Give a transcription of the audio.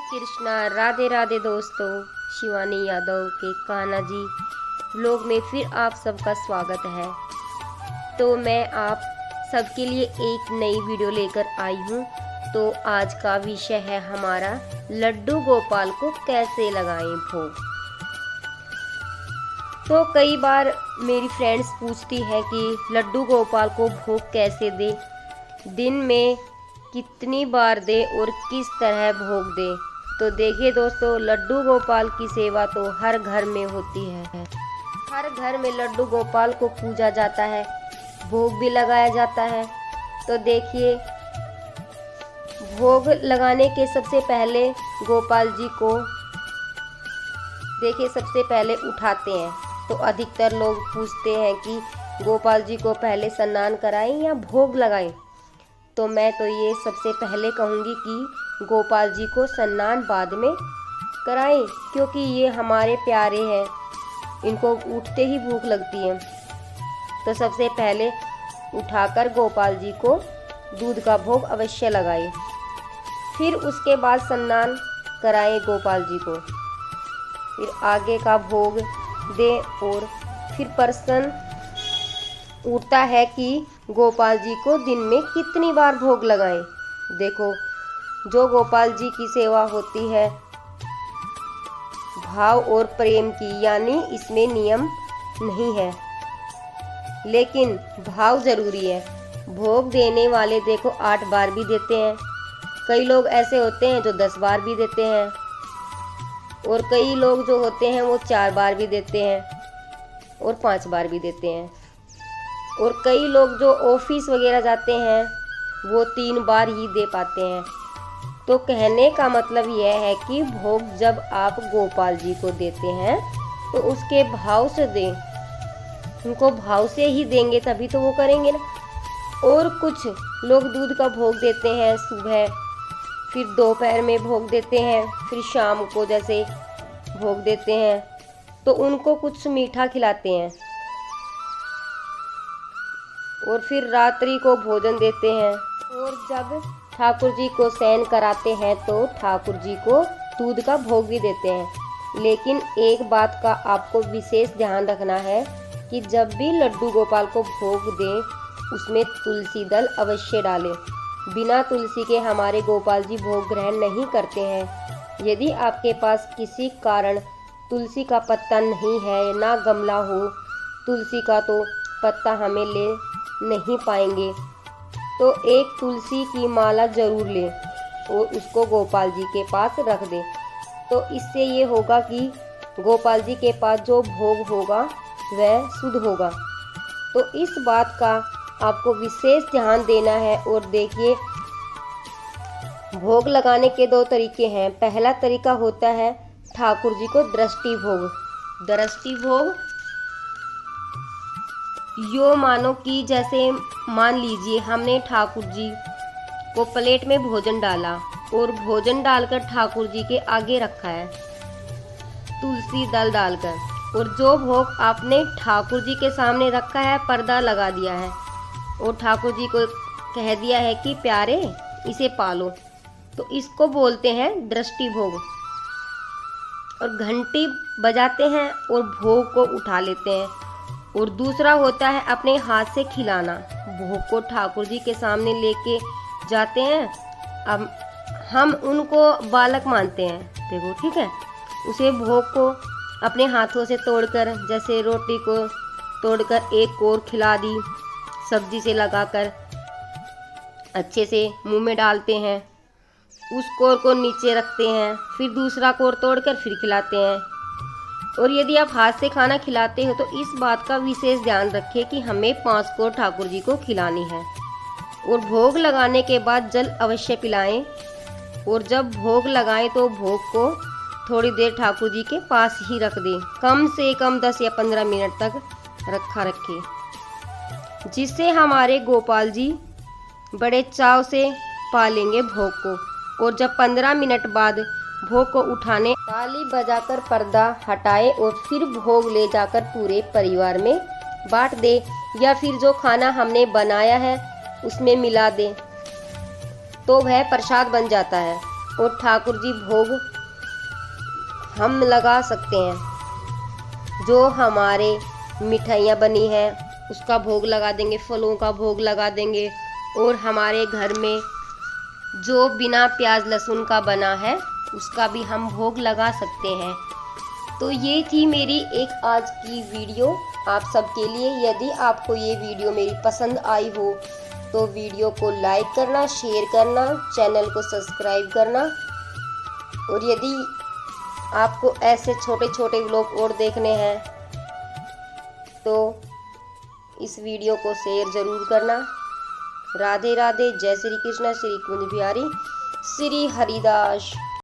कृष्णा, राधे राधे दोस्तों। शिवानी यादव के कान्हा जी व्लॉग में फिर आप सबका स्वागत है। तो मैं आप सबके लिए एक नई वीडियो लेकर आई हूँ। तो आज का विषय है हमारा लड्डू गोपाल को कैसे लगाएं भोग। तो कई बार मेरी फ्रेंड्स पूछती है कि लड्डू गोपाल को भोग कैसे दे, दिन में कितनी बार दे और किस तरह भोग दे। तो देखिए दोस्तों, लड्डू गोपाल की सेवा तो हर घर में होती है। हर घर में लड्डू गोपाल को पूजा जाता है, भोग भी लगाया जाता है। तो देखिए, भोग लगाने के सबसे पहले गोपाल जी को सबसे पहले उठाते हैं। तो अधिकतर लोग पूछते हैं कि गोपाल जी को पहले स्नान कराएं या भोग लगाएं। तो मैं तो ये सबसे पहले कहूँगी कि गोपाल जी को स्नान बाद में कराएं, क्योंकि ये हमारे प्यारे हैं, इनको उठते ही भूख लगती है। तो सबसे पहले उठाकर गोपाल जी को दूध का भोग अवश्य लगाएं, फिर उसके बाद स्नान कराएं गोपाल जी को, फिर आगे का भोग दें। और फिर प्रश्न उठता है कि गोपाल जी को दिन में कितनी बार भोग लगाएं। देखो, जो गोपाल जी की सेवा होती है भाव और प्रेम की, यानी इसमें नियम नहीं है, लेकिन भाव जरूरी है। भोग देने वाले देखो 8 बार भी देते हैं, कई लोग ऐसे होते हैं जो 10 बार भी देते हैं, और कई लोग जो होते हैं वो 4 बार भी देते हैं और 5 बार भी देते हैं। और कई लोग जो ऑफिस वगैरह जाते हैं वो 3 बार ही दे पाते हैं। तो कहने का मतलब यह है कि भोग जब आप गोपाल जी को देते हैं तो उसके भाव से दें, उनको भाव से ही देंगे तभी तो वो करेंगे ना। और कुछ लोग दूध का भोग देते हैं सुबह, फिर दोपहर में भोग देते हैं, फिर शाम को जैसे भोग देते हैं तो उनको कुछ मीठा खिलाते हैं, और फिर रात्रि को भोजन देते हैं। और जब ठाकुर जी को शयन कराते हैं तो ठाकुर जी को दूध का भोग भी देते हैं। लेकिन एक बात का आपको विशेष ध्यान रखना है कि जब भी लड्डू गोपाल को भोग दें उसमें तुलसी दल अवश्य डालें। बिना तुलसी के हमारे गोपाल जी भोग ग्रहण नहीं करते हैं। यदि आपके पास किसी कारण तुलसी का पत्ता नहीं है, ना गमला हो तुलसी का, तो पत्ता हमें ले नहीं पाएंगे। तो एक तुलसी की माला जरूर लें और उसको गोपाल जी के पास रख दें। तो इससे ये होगा कि गोपाल जी के पास जो भोग होगा वह शुद्ध होगा। तो इस बात का आपको विशेष ध्यान देना है। और देखिए, भोग लगाने के 2 तरीके हैं। पहला तरीका होता है ठाकुर जी को दृष्टि भोग। दृष्टि भोग यो मानो कि जैसे मान लीजिए हमने ठाकुर जी को प्लेट में भोजन डाला और भोजन डालकर ठाकुर जी के आगे रखा है तुलसी दल डालकर, और जो भोग आपने ठाकुर जी के सामने रखा है पर्दा लगा दिया है और ठाकुर जी को कह दिया है कि प्यारे इसे पालो, तो इसको बोलते हैं दृष्टि भोग। और घंटी बजाते हैं और भोग को उठा लेते हैं। और दूसरा होता है अपने हाथ से खिलाना। भोग को ठाकुर जी के सामने लेके जाते हैं। अब हम उनको बालक मानते हैं, देखो ठीक है, उसे भोग को अपने हाथों से तोड़कर, जैसे रोटी को तोड़कर एक कोर खिला दी, सब्जी से लगाकर अच्छे से मुंह में डालते हैं, उस कोर को नीचे रखते हैं, फिर दूसरा कोर तोड़कर फिर खिलाते हैं। और यदि आप हाथ से खाना खिलाते हो तो इस बात का विशेष ध्यान रखें कि हमें 5 कोर ठाकुर जी को खिलानी है। और भोग लगाने के बाद जल अवश्य पिलाएं। और जब भोग लगाएं तो भोग को थोड़ी देर ठाकुर जी के पास ही रख दें, कम से कम 10 या 15 मिनट तक रखा रखें, जिससे हमारे गोपाल जी बड़े चाव से पालेंगे भोग को। और जब 15 मिनट बाद भोग को उठाने ताली बजाकर पर्दा हटाए और फिर भोग ले जाकर पूरे परिवार में बांट दे, या फिर जो खाना हमने बनाया है उसमें मिला दे, तो वह प्रसाद बन जाता है। और ठाकुर जी भोग हम लगा सकते हैं। जो हमारे मिठाइयाँ बनी हैं उसका भोग लगा देंगे, फलों का भोग लगा देंगे, और हमारे घर में जो बिना प्याज लहसुन का बना है उसका भी हम भोग लगा सकते हैं। तो ये थी मेरी एक आज की वीडियो आप सबके लिए। यदि आपको ये वीडियो मेरी पसंद आई हो तो वीडियो को लाइक करना, शेयर करना, चैनल को सब्सक्राइब करना, और यदि आपको ऐसे छोटे छोटे व्लॉग और देखने हैं तो इस वीडियो को शेयर ज़रूर करना। राधे राधे, जय श्री कृष्ण, श्री कुंज बिहारी, श्री हरिदास।